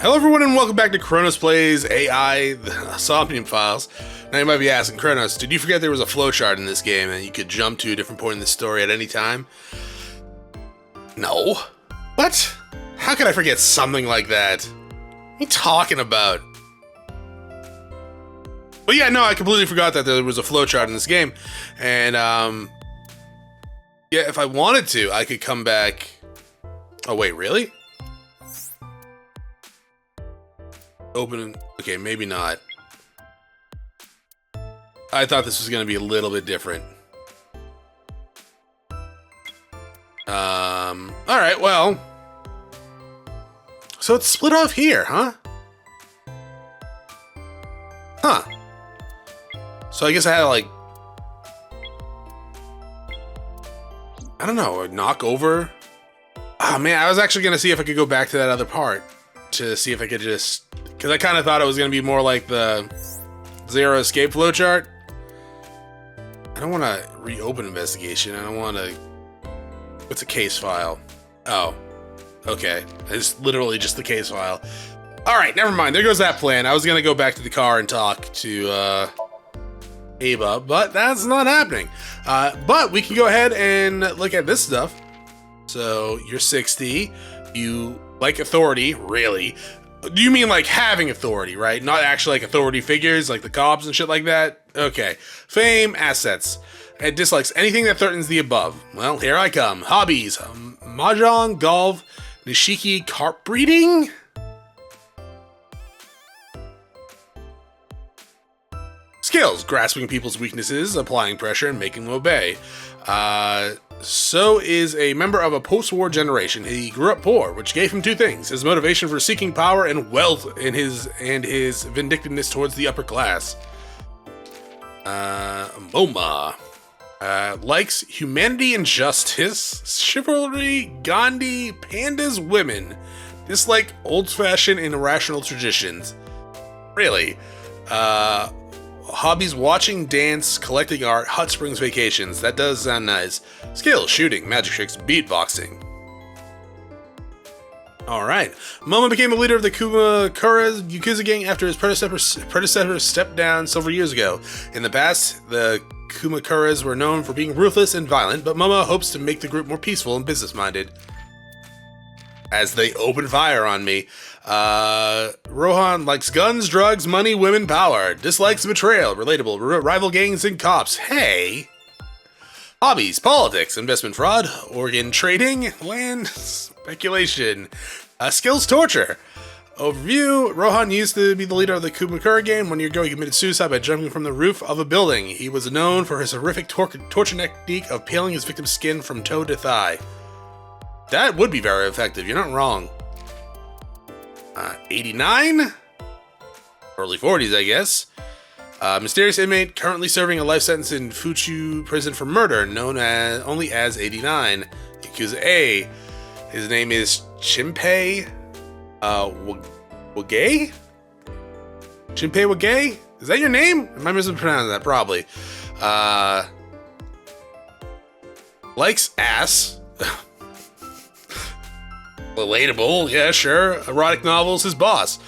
Hello everyone and welcome back to Chronos Plays AI, the Somnium files. Now you might be asking, Chronos, did you forget there was a flowchart in this game and you could jump to a different point in the story at any time? No. What? How could I forget something like that? What are you talking about? But yeah, no, I completely forgot that there was a flowchart in this game. And, yeah, if I wanted to, I could come back... Oh, wait, really? Open... Okay, maybe not. I thought this was going to be a little bit different. Alright, well... So it's split off here, huh? Huh. So I guess I had to, like... I don't know, knock over... Oh man, I was actually going to see if I could go back to that other part. To see if I could just... Because I kind of thought it was going to be more like the Zero Escape flowchart. I don't want to reopen investigation. I don't want to... What's a case file? Oh. Okay. It's literally just the case file. Alright, never mind. There goes that plan. I was going to go back to the car and talk to Ava, but that's not happening. But we can go ahead and look at this stuff. So, you're 60. You like authority, really. Do you mean like having authority, right? Not actually like authority figures, like the cops and shit like that? Okay. Fame, assets. And dislikes anything that threatens the above. Well, here I come. Hobbies. Mahjong, golf, nishiki, carp breeding? Skills. Grasping people's weaknesses, applying pressure, and making them obey. So is a member of a post-war generation. He grew up poor, which gave him two things: his motivation for seeking power and wealth, and his vindictiveness towards the upper class. MoMA. Likes humanity and justice, chivalry, Gandhi, pandas, women. Dislike old-fashioned and irrational traditions. Really. Hobbies: watching, dance, collecting art, hot springs vacations. That does sound nice. Skills: shooting, magic tricks, beatboxing. Alright. Momo became the leader of the Kumakura Yakuza gang after his predecessor stepped down several years ago. In the past, the Kumakuras were known for being ruthless and violent, but Momo hopes to make the group more peaceful and business-minded. As they open fire on me. Rohan likes guns, drugs, money, women, power. Dislikes betrayal, relatable, rival gangs, and cops. Hey! Hobbies: politics, investment fraud, organ trading, land speculation. Skills: torture. Overview: Rohan used to be the leader of the Kumakura gang. 1 year ago, he committed suicide by jumping from the roof of a building. He was known for his horrific torture technique of peeling his victim's skin from toe to thigh. That would be very effective, you're not wrong. 89? Early 40s, I guess. Mysterious inmate currently serving a life sentence in Fuchu prison for murder, known as only as 89. Yakuza A. His name is Chimpei Wage? Chimpei Wage? Is that your name? Am I mispronouncing that? Probably. Likes ass. Relatable, yeah, sure. Erotic novels, his boss.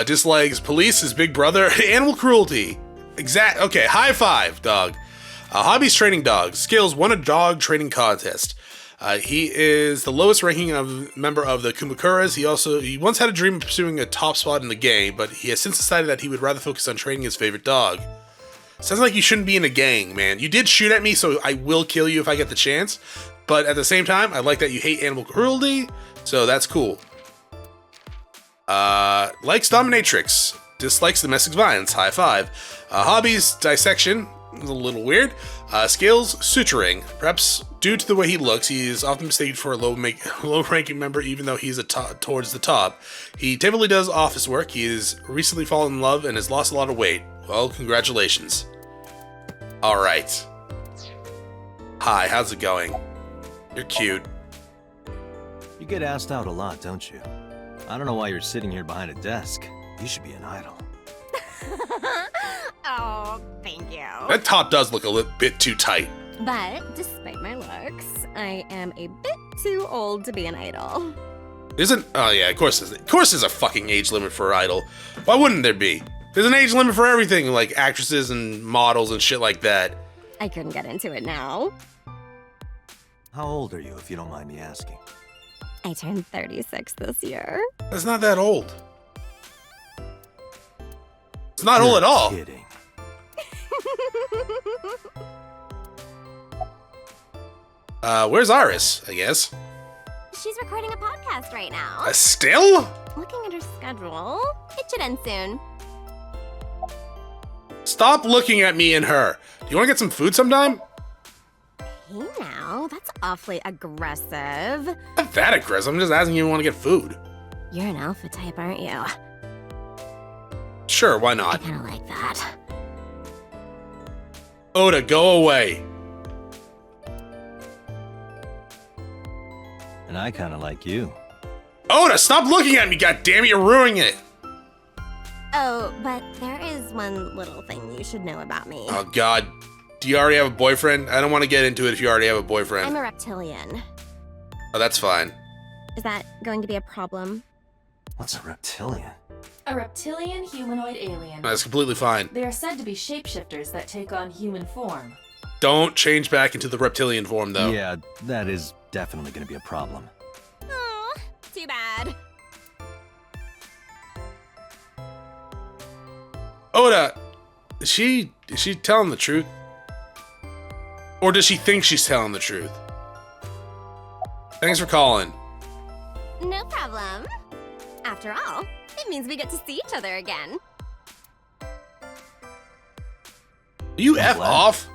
Dislikes police, his big brother. Animal cruelty. Okay, high five, dog. Hobbies: training dogs. Skills: won a dog training contest. He is the lowest ranking member of the Kumakuras. He once had a dream of pursuing a top spot in the gang, but he has since decided that he would rather focus on training his favorite dog. Sounds like you shouldn't be in a gang, man. You did shoot at me, so I will kill you if I get the chance. But at the same time, I like that you hate animal cruelty, so that's cool. Likes dominatrix. Dislikes domestic violence. High five. Hobbies: dissection. A little weird. Skills: suturing. Perhaps due to the way he looks, he is often mistaken for a low-ranking member, even though he's towards the top. He typically does office work. He has recently fallen in love and has lost a lot of weight. Well, congratulations. Alright. Hi, how's it going? You're cute. You get asked out a lot, don't you? I don't know why you're sitting here behind a desk. You should be an idol. Oh, thank you. That top does look a bit too tight. But despite my looks, I am a bit too old to be an idol. Isn't? Oh yeah, of course there's a fucking age limit for Idol. Why wouldn't there be? There's an age limit for everything, like actresses and models and shit like that. I couldn't get into it now. How old are you, if you don't mind me asking? I turned 36 this year. That's not that old. It's not old at all. Kidding. Where's Iris, I guess? She's recording a podcast right now. Still? Looking at her schedule, it should end soon. Stop looking at me and her. Do you want to get some food sometime? Hey now, that's awfully aggressive. Not that aggressive. I'm just asking you if you want to get food. You're an alpha type, aren't you? Sure, why I not? kinda like that. Oda, go away. And I kind of like you. Oda, stop looking at me, goddammit, you're ruining it. Oh, but there is one little thing you should know about me. Oh god. Do you already have a boyfriend? I don't want to get into it if you already have a boyfriend. I'm a reptilian. Oh, that's fine. Is that going to be a problem? What's a reptilian? A reptilian humanoid alien. That's completely fine. They are said to be shapeshifters that take on human form. Don't change back into the reptilian form, though. Yeah, that is definitely going to be a problem. Oh, too bad. Oda, is she telling the truth? Or does she think she's telling the truth? Thanks for calling. No problem. After all, it means we get to see each other again. You F What? off?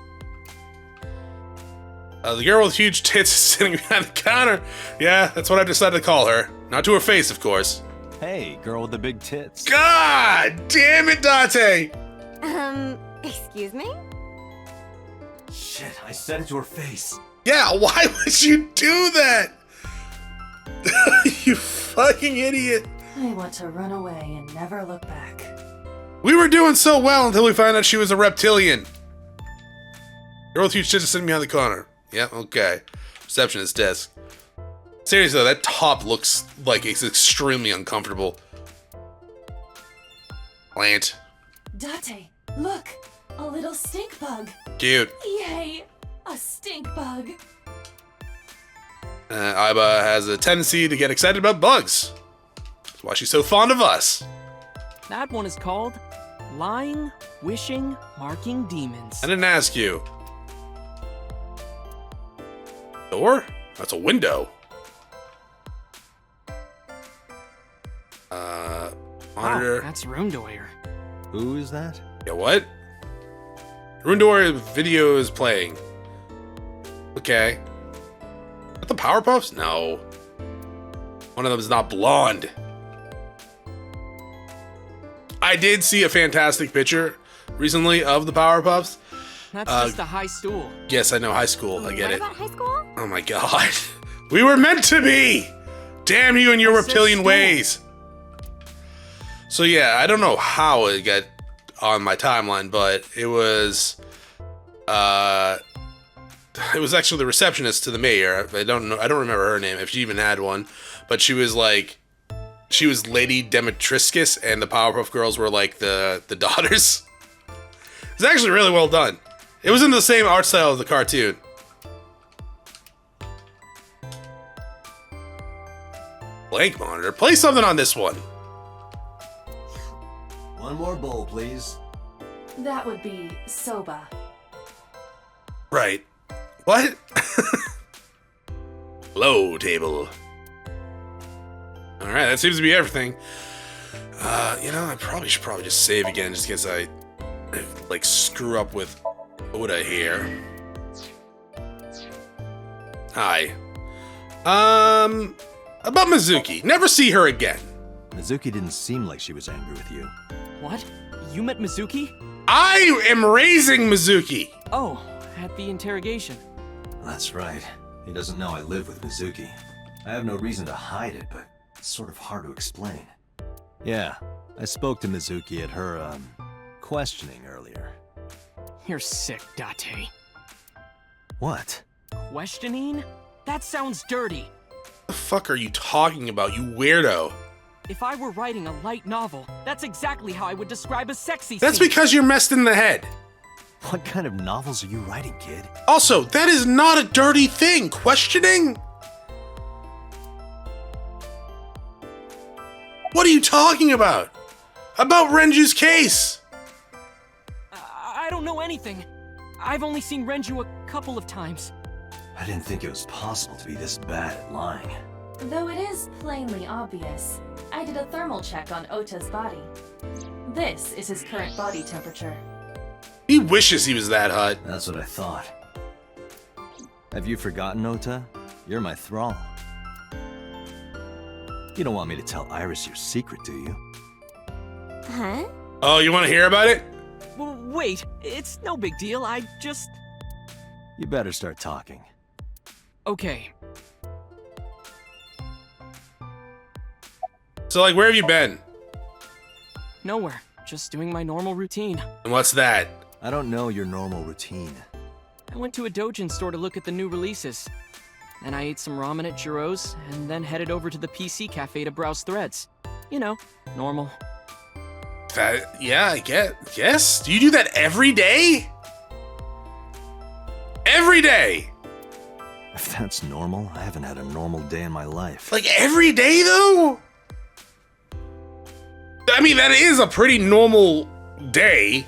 The girl with huge tits is sitting behind the counter. Yeah, that's what I decided to call her. Not to her face, of course. Hey, girl with the big tits. God damn it, Date! Excuse me? Shit, I said it to her face. Yeah, why would you do that? You fucking idiot. I want to run away and never look back. We were doing so well until we found out she was a reptilian. Girl with huge tits is sitting behind the counter. Yeah, okay. Receptionist desk. Seriously though, that top looks like it's extremely uncomfortable. Plant. Date, look! A little stink bug. Cute. Yay! A stink bug. Aiba has a tendency to get excited about bugs. That's why she's so fond of us. That one is called Lying, Wishing, Marking Demons. I didn't ask you. Door? That's a window. Monitor. Wow, that's Rundoyer. Who is that? Yeah, what? Rundor video is playing. Okay. Are the Powerpuffs? No. One of them is not blonde. I did see a fantastic picture recently of the Powerpuffs. That's just a high stool. Yes, I know, high school. I get What it. about high school? Oh my god. We were meant to be! Damn you and your That's reptilian so ways! So yeah, I don't know how it got on my timeline, but it was actually the receptionist to the mayor. I don't remember her name, if she even had one, but she was Lady Demetriscus, and the Powerpuff Girls were like the daughters. It's actually really well done. It was in the same art style of the cartoon. Blank monitor. Play something on this one. One more bowl, please. That would be soba. Right. What? Low table. Alright, that seems to be everything. I probably should just save again just in case I like screw up with Oda here. Hi. About Mizuki. Never see her again. Mizuki didn't seem like she was angry with you. What? You met Mizuki? I am raising Mizuki. Oh, at the interrogation. That's right. He doesn't know I live with Mizuki. I have no reason to hide it, but it's sort of hard to explain. Yeah, I spoke to Mizuki at her, questioning earlier. You're sick, Date. What? Questioning? That sounds dirty. The fuck are you talking about, you weirdo? If I were writing a light novel, that's exactly how I would describe a sexy That's scene. because you're messed in the head. What kind of novels are you writing, kid? Also, that is not a dirty thing. Questioning? What are you talking about? About Renju's case? I don't know anything. I've only seen Renju a couple of times. I didn't think it was possible to be this bad at lying. Though it is plainly obvious, I did a thermal check on Ota's body. This is his current body temperature. He wishes he was that hot. That's what I thought. Have you forgotten, Ota? You're my thrall. You don't want me to tell Iris your secret, do you? Huh? Oh, you want to hear about it? Well, wait, it's no big deal. I just... You better start talking. Okay. So, like, where have you been? Nowhere. Just doing my normal routine. And what's that? I don't know your normal routine. I went to a doujin store to look at the new releases. Then I ate some ramen at Jiro's, and then headed over to the PC cafe to browse threads. You know, normal. That, yeah, I guess. Do you do that every day? Every day? If that's normal, I haven't had a normal day in my life. Like, every day, though? I mean, that is a pretty normal day.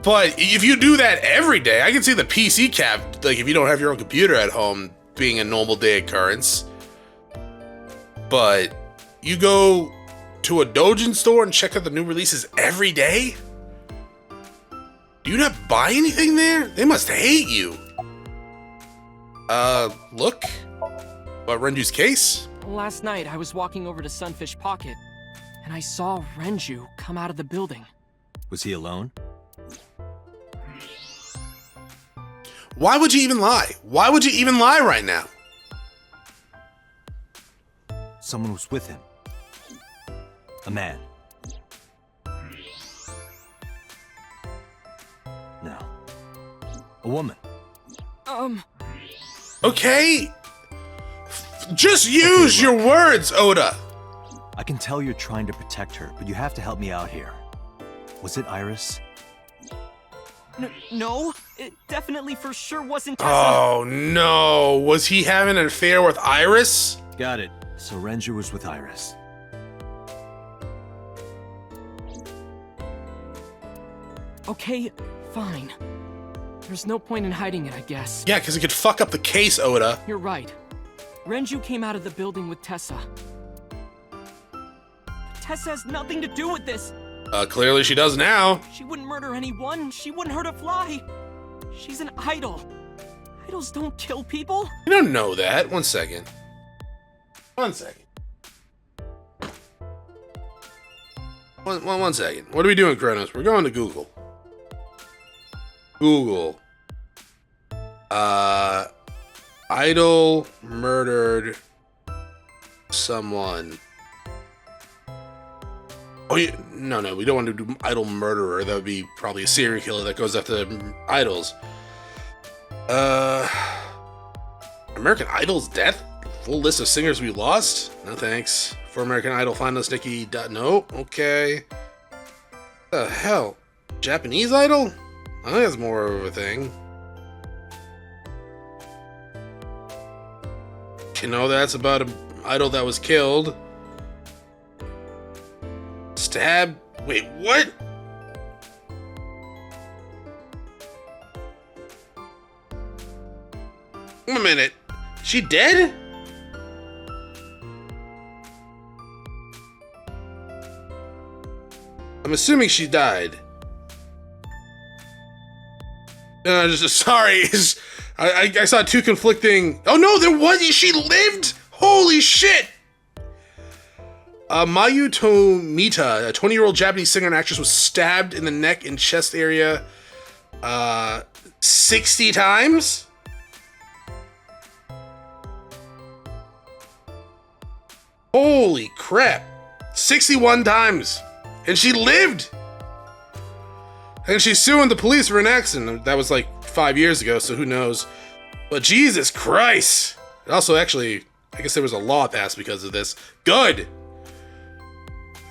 But if you do that every day, I can see the PC cap, like, if you don't have your own computer at home, being a normal day occurrence. But you go to a doujin store and check out the new releases every day? Do you not buy anything there? They must hate you. Look. About Renju's case? Last night, I was walking over to Sunfish Pocket, and I saw Renju come out of the building. Was he alone? Why would you even lie? Why would you even lie right now? Someone was with him. A man. No. A woman. Okay. Just use your words, Oda. I can tell you're trying to protect her, but you have to help me out here. Was it Iris? No, it definitely for sure wasn't Tessa. Oh no. Was he having an affair with Iris? Got it. So Renju was with Iris. Okay, fine. There's no point in hiding it, I guess. Yeah, because it could fuck up the case, Oda. You're right. Renju came out of the building with Tessa. Tessa has nothing to do with this. Clearly she does now. She wouldn't murder anyone. She wouldn't hurt a fly. She's an idol. Idols don't kill people. You don't know that. One second. One second. One second. What are we doing, Chronos? We're going to Google. Google. Idol murdered someone. Oh, yeah. No, we don't want to do idol murderer. That would be probably a serial killer that goes after idols. American Idol's death? Full list of singers we lost? No thanks. For American Idol, find us, Nikki. No, okay. The hell? Japanese Idol? I think that's more of a thing. You know, that's about an idol that was killed. Stab? Wait, what? Wait a minute. She dead? I'm assuming she died. Sorry. I saw two conflicting... Oh no, there was... She lived? Holy shit! Mayu Tomita, a 20-year-old Japanese singer and actress, was stabbed in the neck and chest area 60 times? Holy crap. 61 times. And she lived! And she's suing the police for an accident. That was like 5 years ago, so who knows. But Jesus Christ. Also, actually, I guess there was a law passed because of this. Good!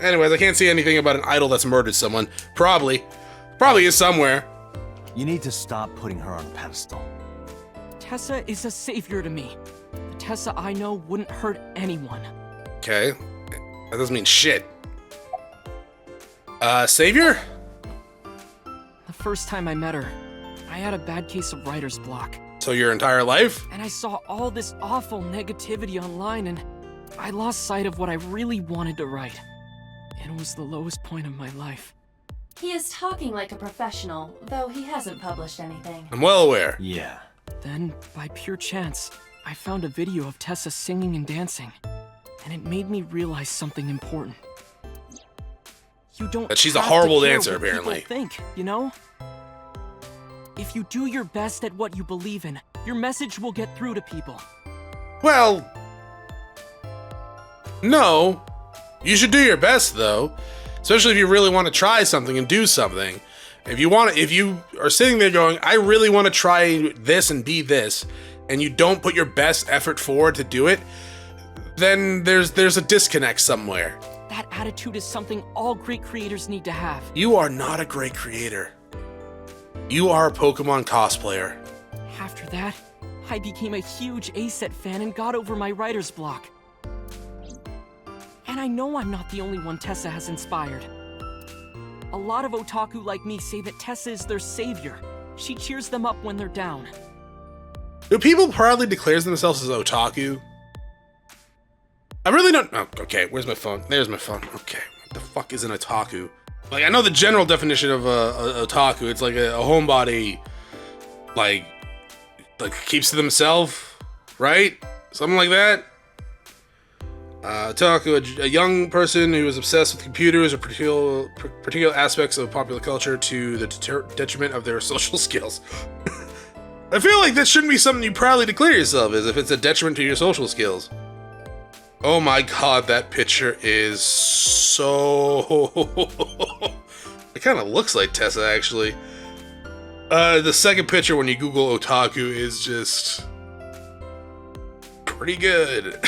Anyways, I can't see anything about an idol that's murdered someone. Probably is somewhere. You need to stop putting her on a pedestal. Tessa is a savior to me. The Tessa I know wouldn't hurt anyone. Okay. That doesn't mean shit. Savior? The first time I met her, I had a bad case of writer's block. So your entire life? And I saw all this awful negativity online, and I lost sight of what I really wanted to write. It was the lowest point of my life. He is talking like a professional, though he hasn't published anything. I'm well aware. Yeah. Then, by pure chance, I found a video of Tessa singing and dancing, and it made me realize something important. You don't That she's a have to horrible care dancer, what people apparently. think, you know? If you do your best at what you believe in, your message will get through to people. Well, no. You should do your best, though. Especially if you really want to try something and do something. If you are sitting there going, I really want to try this and be this, and you don't put your best effort forward to do it, then there's a disconnect somewhere. That attitude is something all great creators need to have. You are not a great creator. You are a Pokemon cosplayer. After that, I became a huge A-Set fan and got over my writer's block. And I know I'm not the only one Tessa has inspired. A lot of otaku like me say that Tessa is their savior. She cheers them up when they're down. Do people proudly declare themselves as otaku? I really don't. Oh, okay, where's my phone? There's my phone. Okay, what the fuck is an otaku? Like, I know the general definition of a otaku. It's like a homebody, like keeps to themselves, right? Something like that. Otaku, a young person who is obsessed with computers or particular aspects of popular culture to the detriment of their social skills. I feel like that shouldn't be something you proudly declare yourself as if it's a detriment to your social skills. Oh my god, that picture is so... It kind of looks like Tessa, actually. The second picture when you Google otaku is just... pretty good.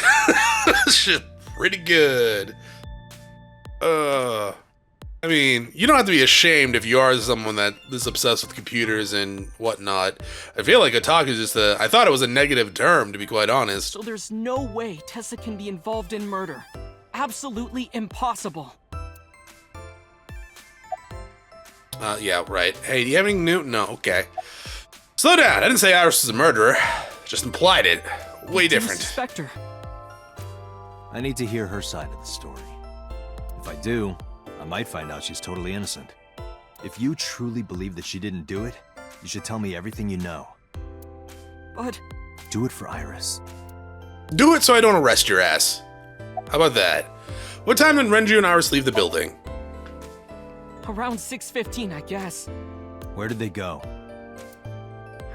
It's just pretty good. I mean, you don't have to be ashamed if you are someone that is obsessed with computers and whatnot. I feel like otaku is just I thought it was a negative term, to be quite honest. So there's no way Tessa can be involved in murder. Absolutely impossible. Yeah, right. Hey, do you have any new? No, okay. Slow down. I didn't say Iris was a murderer. Just implied it. Way I didn't different. suspect her. I need to hear her side of the story. If I do, I might find out she's totally innocent. If you truly believe that she didn't do it, you should tell me everything you know. But Do it for Iris. Do it so I don't arrest your ass. How about that? What time did Renju and Iris leave the building? around 6:15, I guess. Where did they go?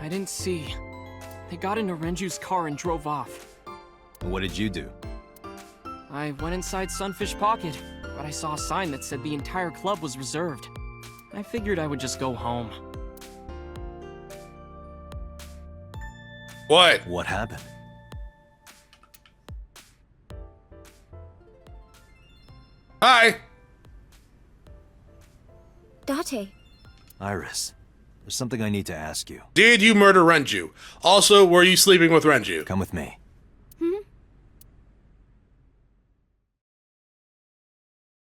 I didn't see. They got into Renju's car and drove off. What did you do? I went inside Sunfish Pocket, but I saw a sign that said the entire club was reserved. I figured I would just go home. What? What happened? Hi. Date. Iris, there's something I need to ask you. Did you murder Renju? Also, were you sleeping with Renju? Come with me.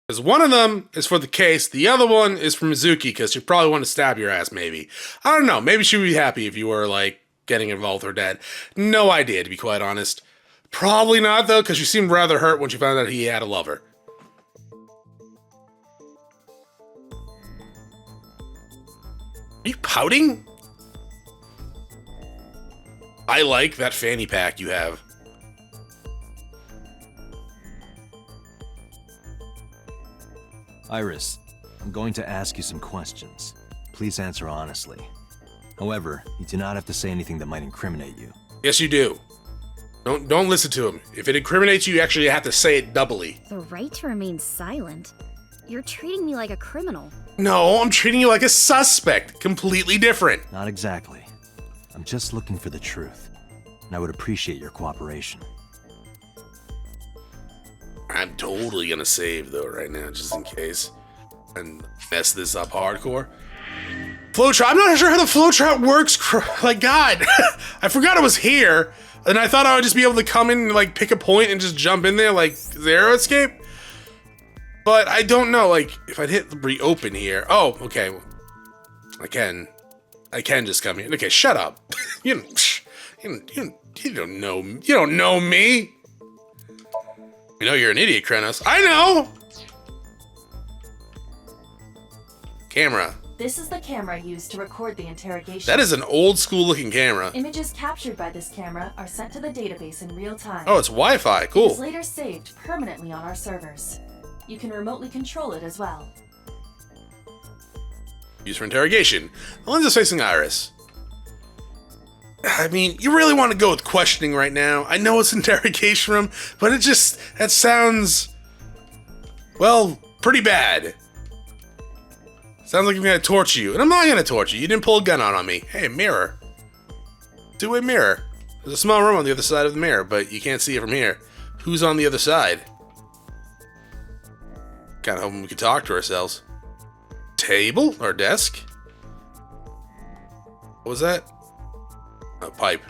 Because one of them is for the case, the other one is for Mizuki, because she probably want to stab your ass, maybe. I don't know, maybe she would be happy if you were, like, getting involved with her dad. No idea, to be quite honest. Probably not, though, because she seemed rather hurt when she found out he had a lover. Are you pouting? I like that fanny pack you have. Iris, I'm going to ask you some questions. Please answer honestly. However, you do not have to say anything that might incriminate you. Yes, you do. Don't listen to him. If it incriminates you, you actually have to say it doubly. The right to remain silent? You're treating me like a criminal. No, I'm treating you like a suspect. Completely different. Not exactly. I'm just looking for the truth. and I would appreciate your cooperation. I'm totally gonna save though right now, just in case, and mess this up hardcore. Flowchart. I'm not sure how the flowchart works. Like, God, I forgot it was here, and I thought I would just be able to come in and like pick a point and just jump in there like Zero Escape. But I don't know. Like, if I'd hit reopen here. Oh, okay. I can just come in. Okay, shut up. You don't know. You don't know me. You know you're an idiot, Chronos. I know. Camera. This is the camera used to record the interrogation. That is an old school looking camera. Images captured by this camera are sent to the database in real time. Oh, it's Wi-Fi. It Cool. is later saved permanently on our servers. You can remotely control it as well. Used for interrogation. The lens is facing Iris. I mean, you really want to go with questioning right now. I know it's an interrogation room, but that sounds, well, pretty bad. Sounds like I'm gonna torture you, and I'm not gonna torture you. You didn't pull a gun out on me. Hey, mirror. Two-way mirror. There's a small room on the other side of the mirror, but you can't see it from here. Who's on the other side? Kind of hoping we could talk to ourselves. Table or desk? What was that? A pipe.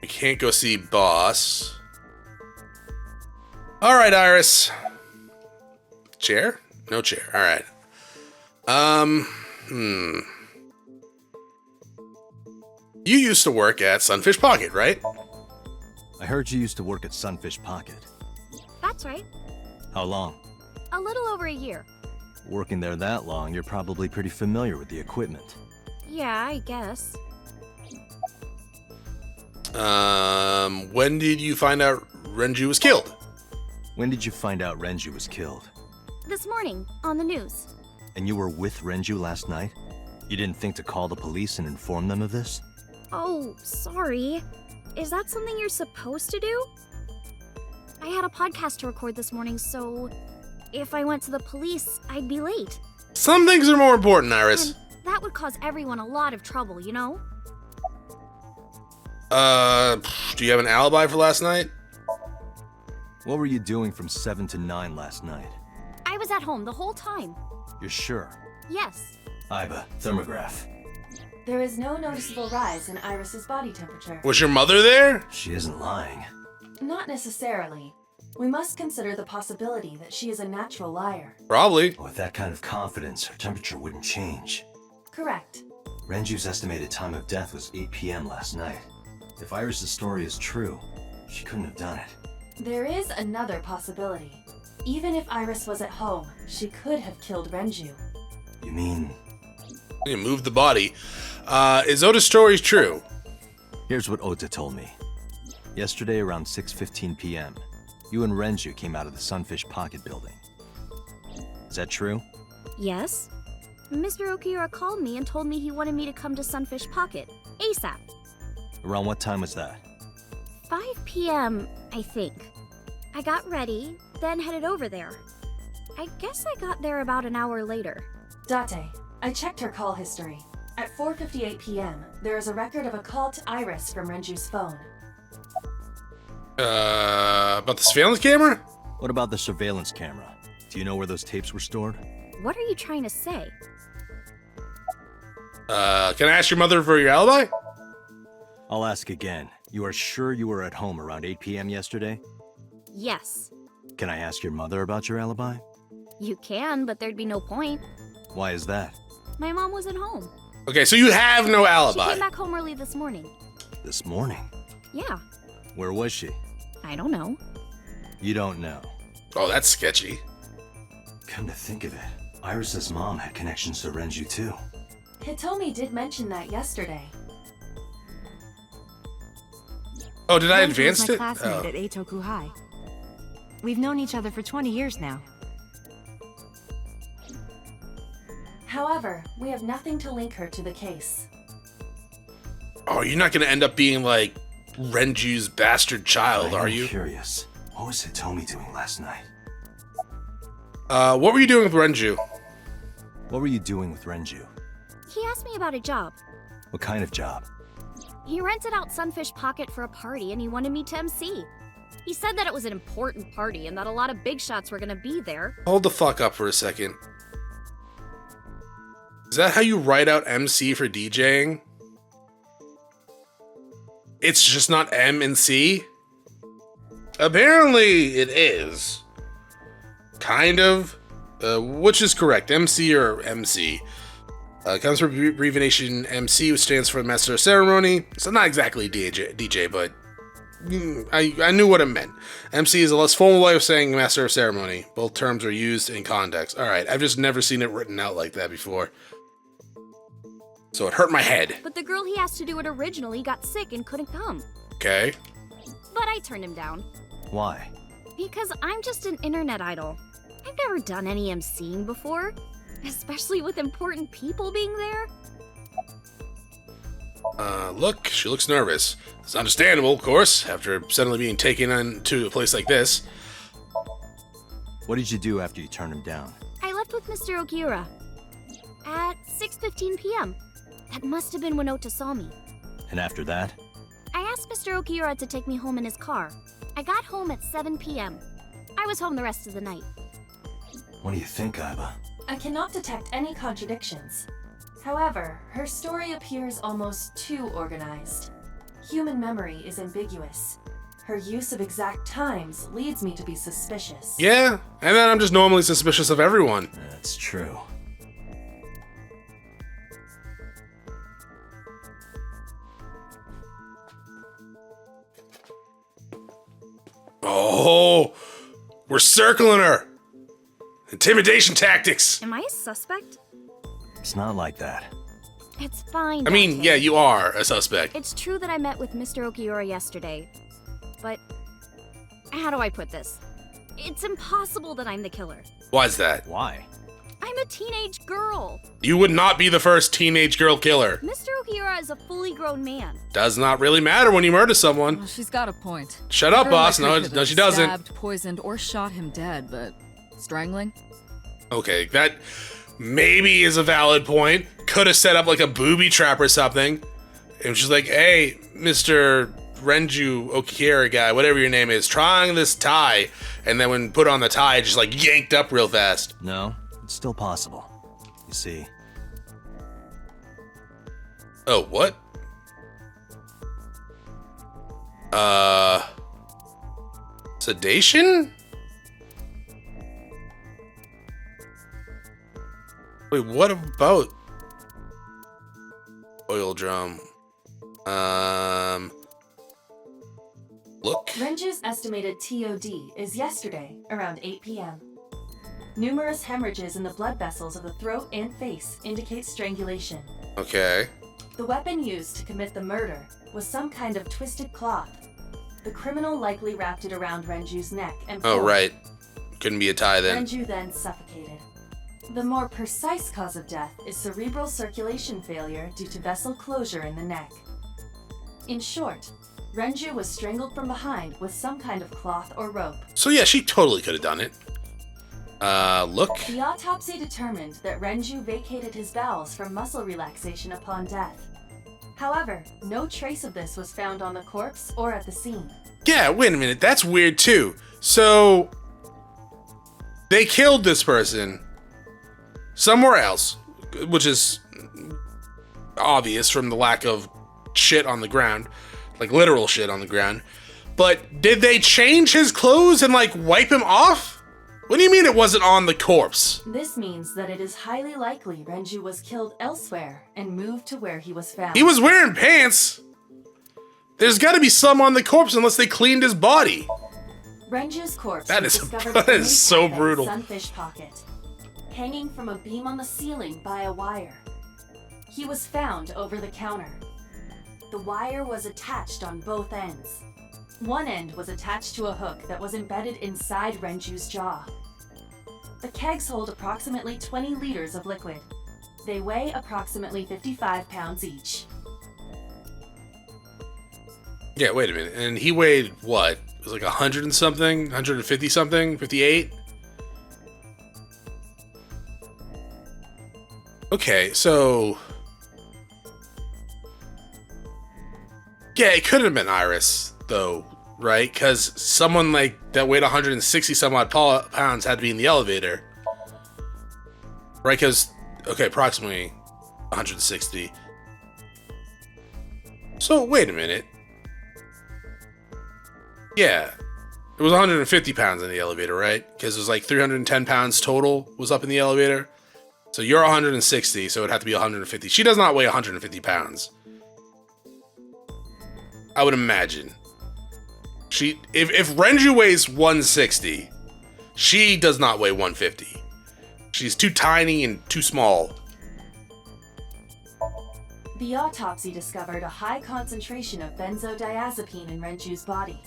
We can't go see boss. All right, Iris. Chair? No chair. All right. You used to work at Sunfish Pocket, right? I heard you used to work at Sunfish Pocket. That's right. How long? A little over a year. Working there that long, you're probably pretty familiar with the equipment. Yeah, I guess. When did you find out Renju was killed? When did you find out Renju was killed? This morning, on the news. And you were with Renju last night? You didn't think to call the police and inform them of this? Oh, sorry. Is that something you're supposed to do? I had a podcast to record this morning, so if I went to the police, I'd be late. Some things are more important, Iris. And that would cause everyone a lot of trouble, you know? Do you have an alibi for last night? What were you doing from 7 to 9 last night? I was at home the whole time. You're sure? Yes. Iba, thermograph. There is no noticeable rise in Iris's body temperature. Was your mother there? She isn't lying. Not necessarily. We must consider the possibility that she is a natural liar. Probably. With that kind of confidence, her temperature wouldn't change. Correct. Renju's estimated time of death was 8 p.m. last night. If Iris' story is true, she couldn't have done it. There is another possibility. Even if Iris was at home, she could have killed Renju. You mean... You moved the body. Is Ota's story true? Here's what Ota told me. Yesterday around 6:15 p.m., you and Renju came out of the Sunfish Pocket building. Is that true? Yes. Mr. Okiura called me and told me he wanted me to come to Sunfish Pocket, ASAP. Around what time was that? 5 p.m., I think. I got ready, then headed over there. I guess I got there about an hour later. Date, I checked her call history. At 4:58 p.m., there is a record of a call to Iris from Renju's phone. About the surveillance camera? What about the surveillance camera? Do you know where those tapes were stored? What are you trying to say? Can I ask your mother for your alibi? I'll ask again. You are sure you were at home around 8 p.m. yesterday? Yes. Can I ask your mother about your alibi? You can, but there'd be no point. Why is that? My mom wasn't home. Okay, so you have no She alibi. came back home early this morning. This morning? Yeah, Where was she? I don't know. You don't know. Oh, that's sketchy. Come to think of it, Iris's mom had connections to Renju too. Hitomi did mention that yesterday. Oh, did I Renju advance was my it? classmate Oh. at Eitoku High. We've known each other for 20 years now. However, we have nothing to link her to the case. Oh, you're not gonna end up being like Renju's bastard child, are I'm you? curious. What was Hitomi doing last night? What were you doing with Renju? What were you doing with Renju? He asked me about a job. What kind of job? He rented out Sunfish Pocket for a party and he wanted me to MC. He said that it was an important party and that a lot of big shots were gonna be there. Hold the fuck up for a second. Is that how you write out MC for DJing? It's just not M and C? Apparently it is. Kind of. Which is correct, MC or MC? Comes from abbreviation MC, which stands for Master of Ceremony. So not exactly DJ, but I knew what it meant. MC is a less formal way of saying Master of Ceremony. Both terms are used in context. Alright, I've just never seen it written out like that before. So it hurt my head. But the girl he asked to do it originally got sick and couldn't come. Okay. But I turned him down. Why? Because I'm just an internet idol. I've never done any MCing before, especially with important people being there. Look, she looks nervous. It's understandable, of course, after suddenly being taken into a place like this. What did you do after you turned him down? I left with Mr. Okiura at 6:15 p.m. That must have been when Ota saw me. And after that? I asked Mr. Okiura to take me home in his car. I got home at 7 p.m. I was home the rest of the night. What do you think, Aiba? I cannot detect any contradictions. However, her story appears almost too organized. Human memory is ambiguous. Her use of exact times leads me to be suspicious. Yeah, and then I'm just normally suspicious of everyone. That's true. Oh, we're circling her. Intimidation tactics. Am I a suspect? It's not like that. It's fine. I mean, Dante. yeah, you are a suspect. It's true that I met with Mr. Okiura yesterday, but how do I put this? It's impossible that I'm the killer. Why's that? Why? I'm a teenage girl. You would not be the first teenage girl killer. Mr. Okiura is a fully grown man. Does not really matter when you murder someone. Well, she's got a point. Shut up, Her boss. record No, could no, have she doesn't. Stabbed, poisoned, or shot him dead, but strangling? Okay, that maybe is a valid point. Could have set up like a booby trap or something. And she's like, hey, Mr. Renju Okiura guy, whatever your name is, try on this tie. And then when put on the tie, it just like yanked up real fast. No, it's still possible. You see. Oh, what? Sedation? Wait, what about oil drum? Look. Renju's estimated TOD is yesterday, around 8 p.m. Numerous hemorrhages in the blood vessels of the throat and face indicate strangulation. Okay. The weapon used to commit the murder was some kind of twisted cloth. The criminal likely wrapped it around Renju's neck and Oh, pulled. right. Couldn't be a tie then. Renju then suffocated. The more precise cause of death is cerebral circulation failure due to vessel closure in the neck. In short, Renju was strangled from behind with some kind of cloth or rope. So yeah, she totally could have done it. Look. The autopsy determined that Renju vacated his bowels for muscle relaxation upon death. However, no trace of this was found on the corpse or at the scene. Yeah, wait a minute. That's weird too. So they killed this person somewhere else, which is obvious from the lack of shit on the ground, like literal shit on the ground. But did they change his clothes and like wipe him off? What do you mean it wasn't on the corpse? This means that it is highly likely Renju was killed elsewhere and moved to where he was found. He was wearing pants. There's got to be some on the corpse unless they cleaned his body. Renju's corpse That was is- discovered that in is the so cafe brutal. Sunfish Pocket, hanging from a beam on the ceiling by a wire. He was found over the counter. The wire was attached on both ends. One end was attached to a hook that was embedded inside Renju's jaw. The kegs hold approximately 20 liters of liquid. They weigh approximately 55 pounds each. Yeah, wait a minute. And he weighed what? It was like 100 and something? 150 something? 58? Okay, so Yeah, it could have been Iris, though, right? Because someone like that weighed 160 some odd pounds had to be in the elevator. Right, because, okay, approximately 160. So, wait a minute. Yeah, it was 150 pounds in the elevator, right? Because it was like 310 pounds total was up in the elevator. So you're 160, so it'd have to be 150. She does not weigh 150 pounds. I would imagine. If Renju weighs 160, she does not weigh 150. She's too tiny and too small. The autopsy discovered a high concentration of benzodiazepine in Renju's body.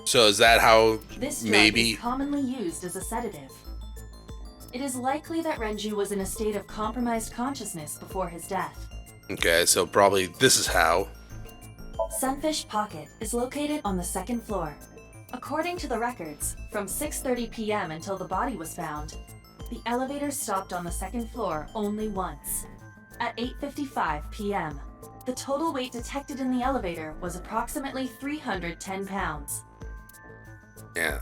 So is that how This drug maybe... is commonly used as a sedative. It is likely that Renju was in a state of compromised consciousness before his death. Okay, so probably this is how. Sunfish Pocket is located on the second floor. According to the records, from 6:30 p.m. until the body was found, the elevator stopped on the second floor only once. At 8:55 p.m., the total weight detected in the elevator was approximately 310 pounds. Yeah.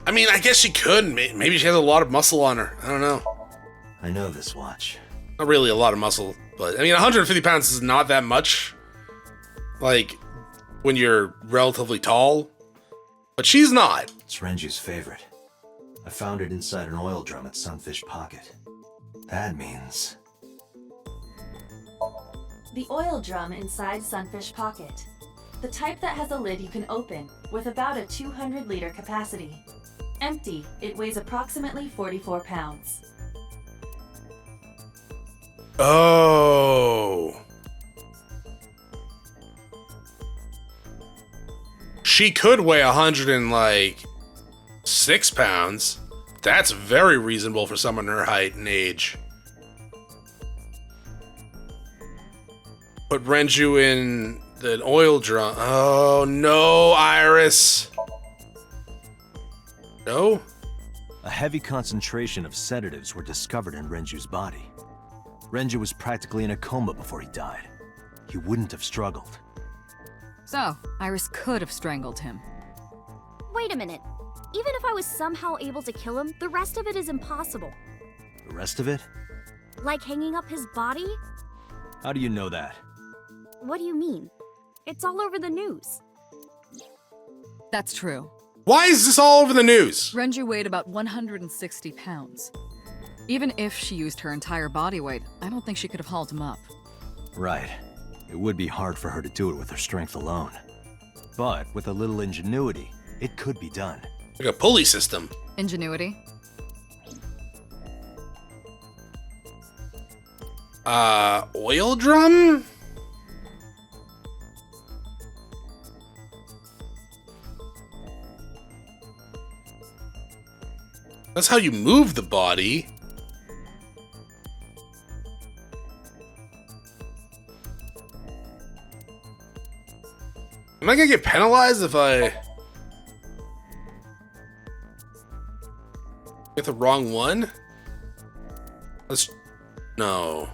I mean, I guess she could. Maybe she has a lot of muscle on her. I don't know. I know this watch. Not really a lot of muscle, but I mean, 150 pounds is not that much. Like, when you're relatively tall. But she's not. It's Renju's favorite. I found it inside an oil drum at Sunfish Pocket. That means... The oil drum inside Sunfish Pocket. The type that has a lid you can open, with about a 200-liter capacity. Empty, it weighs approximately 44 pounds. Oh. She could weigh 106 pounds. That's very reasonable for someone her height and age. Put Renju in the oil drum. Oh no, Iris. No? A heavy concentration of sedatives were discovered in Renju's body. Renju was practically in a coma before he died. He wouldn't have struggled. So, Iris could have strangled him. Wait a minute. Even if I was somehow able to kill him, the rest of it is impossible. The rest of it? Like hanging up his body? How do you know that? What do you mean? It's all over the news. That's true. Why is this all over the news? Renju weighed about 160 pounds. Even if she used her entire body weight, I don't think she could have hauled him up. Right. It would be hard for her to do it with her strength alone. But with a little ingenuity, it could be done. Like a pulley system. Ingenuity? Oil drum? That's how you move the body. Am I gonna get penalized if I get the wrong one? No.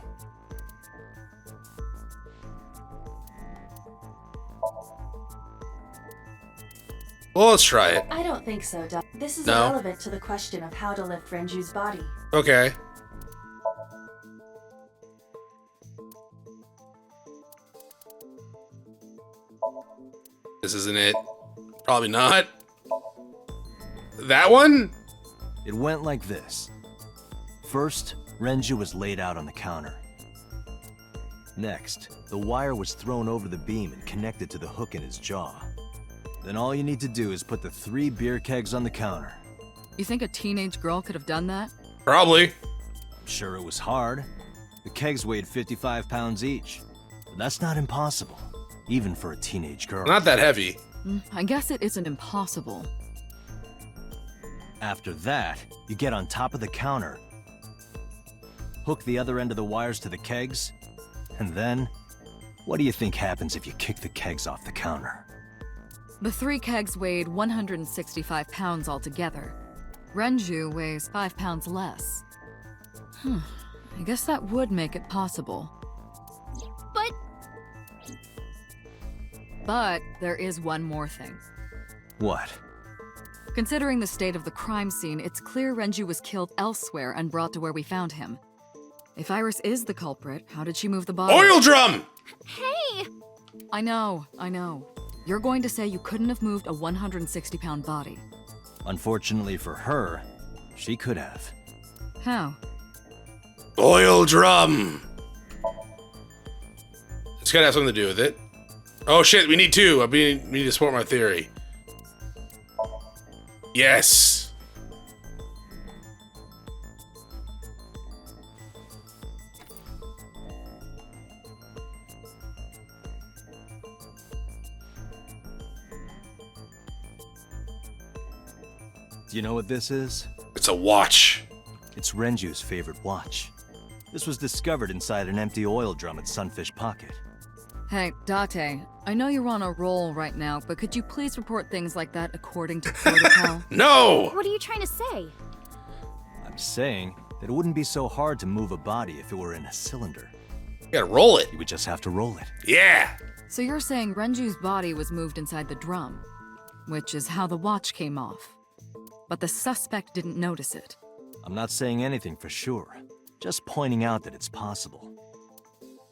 Well, let's try it. I don't think so, Doc. This is No? irrelevant to the question of how to lift Renju's body. Okay. This isn't it. Probably not. That one? It went like this. First, Renju was laid out on the counter. Next, the wire was thrown over the beam and connected to the hook in his jaw. Then all you need to do is put the 3 beer kegs on the counter. You think a teenage girl could have done that? Probably. I'm sure it was hard. The kegs weighed 55 pounds each. But that's not impossible, even for a teenage girl. Not that heavy. I guess it isn't impossible. After that, you get on top of the counter, hook the other end of the wires to the kegs, and then, what do you think happens if you kick the kegs off the counter? The 3 kegs weighed 165 pounds altogether. Renju weighs 5 pounds less. I guess that would make it possible. But But there is one more thing. What? Considering the state of the crime scene, it's clear Renju was killed elsewhere and brought to where we found him. If Iris is the culprit, how did she move the body? Oil drum! Hey! I know. You're going to say you couldn't have moved a 160-pound body. Unfortunately for her, she could have. How? Oil drum! It's gotta have something to do with it. Oh shit, we need two. We need to support my theory. Yes! Do you know what this is? It's a watch. It's Renju's favorite watch. This was discovered inside an empty oil drum at Sunfish Pocket. Hey, Date, I know you're on a roll right now, but could you please report things like that according to protocol? No! What are you trying to say? I'm saying that it wouldn't be so hard to move a body if it were in a cylinder. You gotta roll it. You would just have to roll it. Yeah! So you're saying Renju's body was moved inside the drum, which is how the watch came off. But the suspect didn't notice it. I'm not saying anything for sure, just pointing out that it's possible.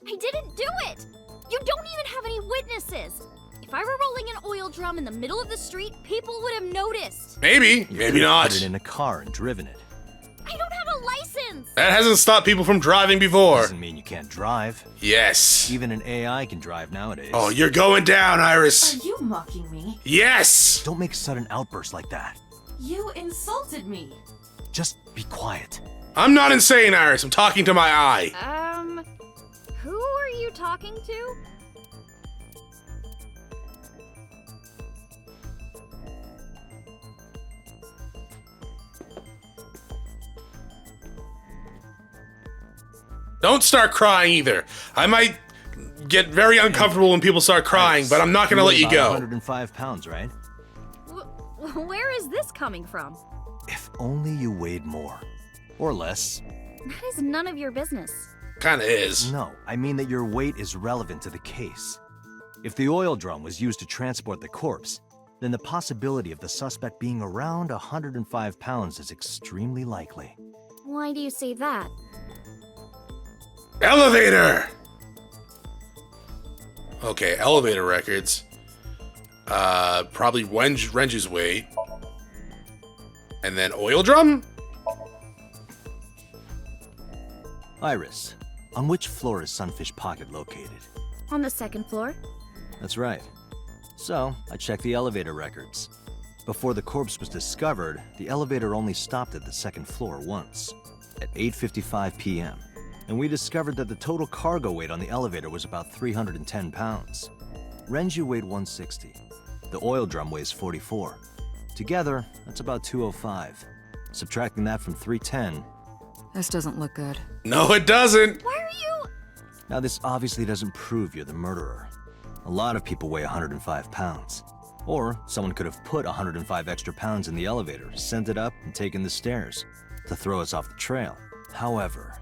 I didn't do it! You don't even have any witnesses! If I were rolling an oil drum in the middle of the street, people would have noticed. Maybe, You maybe could have not. put it in a car and driven it. I don't have a license! That hasn't stopped people from driving before. Doesn't mean you can't drive. Yes. Even an AI can drive nowadays. Oh, you're going down, Iris. Are you mocking me? Yes! Don't make sudden outbursts like that. You insulted me. Just be quiet. I'm not insane, Iris. I'm talking to my eye. Who are you talking to? Don't start crying either. I might get very uncomfortable when people start crying, but I'm not gonna let you weigh about go. 105 pounds, right? Where is this coming from? If only you weighed more. Or less. That is none of your business. Kinda is. No, I mean that your weight is relevant to the case. If the oil drum was used to transport the corpse, then the possibility of the suspect being around 105 pounds is extremely likely. Why do you say that? Elevator! Okay, elevator records. Probably Renju's weight. And then oil drum? Iris, on which floor is Sunfish Pocket located? On the second floor? That's right. So, I checked the elevator records. Before the corpse was discovered, the elevator only stopped at the second floor once, at 8:55 p.m. And we discovered that the total cargo weight on the elevator was about 310 pounds. Renju weighed 160. The oil drum weighs 44. Together, that's about 205. Subtracting that from 310. This doesn't look good. No, it doesn't. Why are you? Now, this obviously doesn't prove you're the murderer. A lot of people weigh 105 pounds. Or someone could have put 105 extra pounds in the elevator, sent it up, and taken the stairs to throw us off the trail. However,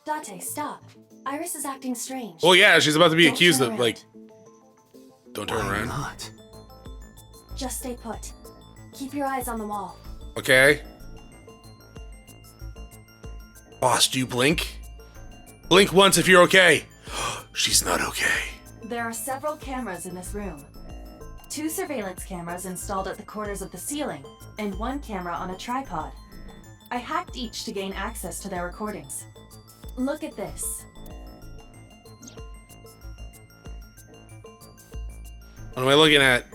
Date, stop. Iris is acting strange. Well, yeah, she's about to be Don't accused turn of, like... around. Don't turn why around. not? Just stay put. Keep your eyes on the wall. Okay. Boss, do you blink? Blink once if you're okay. She's not okay. There are several cameras in this room. 2 surveillance cameras installed at the corners of the ceiling, and 1 camera on a tripod. I hacked each to gain access to their recordings. Look at this. What am I looking at?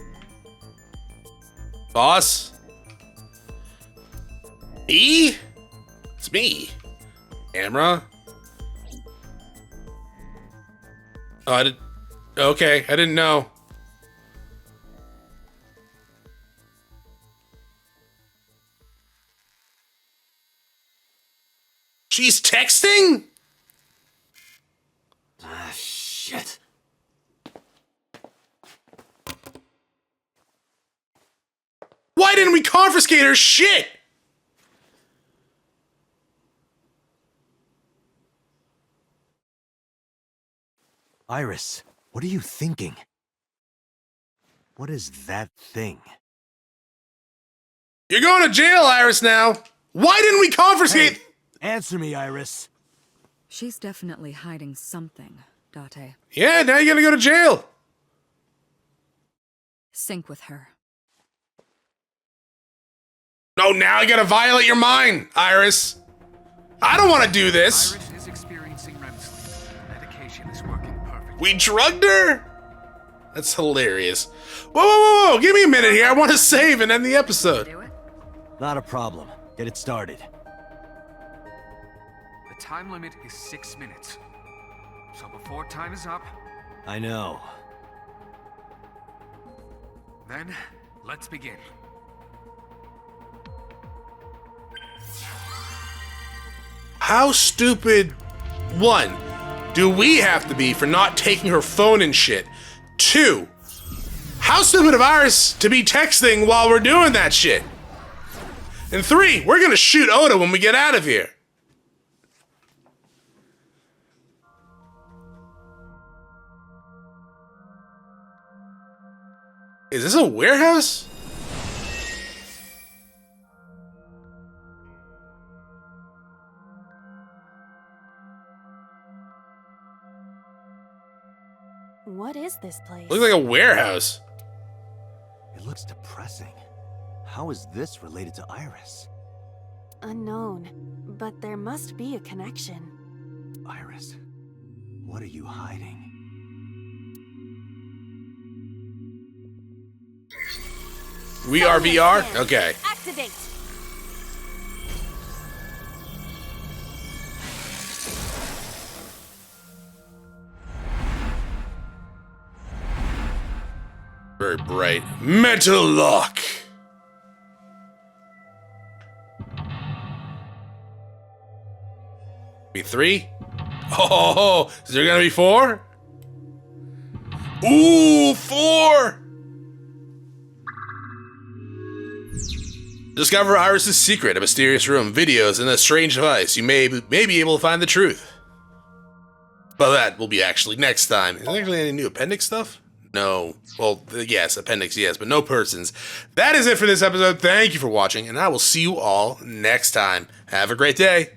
Boss? Me? It's me. Camera? Oh, I did. Okay, I didn't know. She's texting? Ah, shit. Why didn't we confiscate her shit? Iris, what are you thinking? What is that thing? You're going to jail, Iris, now. Why didn't we confiscate? Hey, answer me, Iris. She's definitely hiding something, Date. Yeah, now you're gonna go to jail. Sync with her. No, now you gotta violate your mind, Iris. I don't want to do this. Iris is experiencing REM sleep. Medication is working perfectly. We drugged her? That's hilarious. Whoa, whoa, whoa, whoa. Give me a minute here. I want to save and end the episode. Not a problem. Get it started. The time limit is 6 minutes. So before time is up, I know. then let's begin. How stupid, one, do we have to be for not taking her phone and shit? Two, how stupid of Iris to be texting while we're doing that shit? And three, we're gonna shoot Oda when we get out of here. Is this a warehouse? What is this place? Looks like a warehouse. It looks depressing. How is this related to Iris? Unknown, but there must be a connection. Iris, what are you hiding? We are VR? Okay. Activate. Very bright. Mental lock. Be 3? Oh, is there gonna be 4? Ooh, 4! Discover Iris's secret, a mysterious room, videos, and a strange device. You may be able to find the truth. But that will be actually next time. Is there actually any new appendix stuff? No. Well, yes, appendix, yes, but no persons. That is it for this episode. Thank you for watching, and I will see you all next time. Have a great day.